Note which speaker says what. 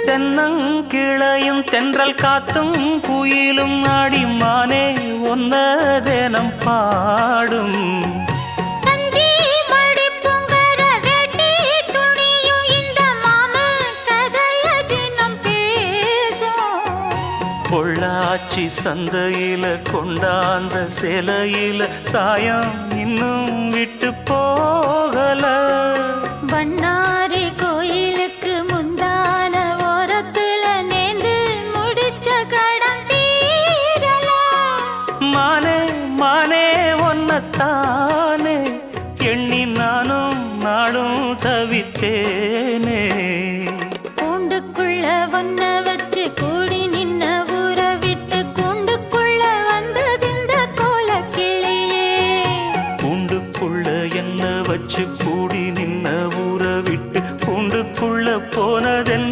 Speaker 1: தென்னங்கிளையும் தென்றல் காத்தும் குயிலும் ஆடிமானே ஒன்ன தினம் பாடும். பொள்ளாச்சி சந்தையில கொண்டாந்த சிலையில சாயம் இன்னும்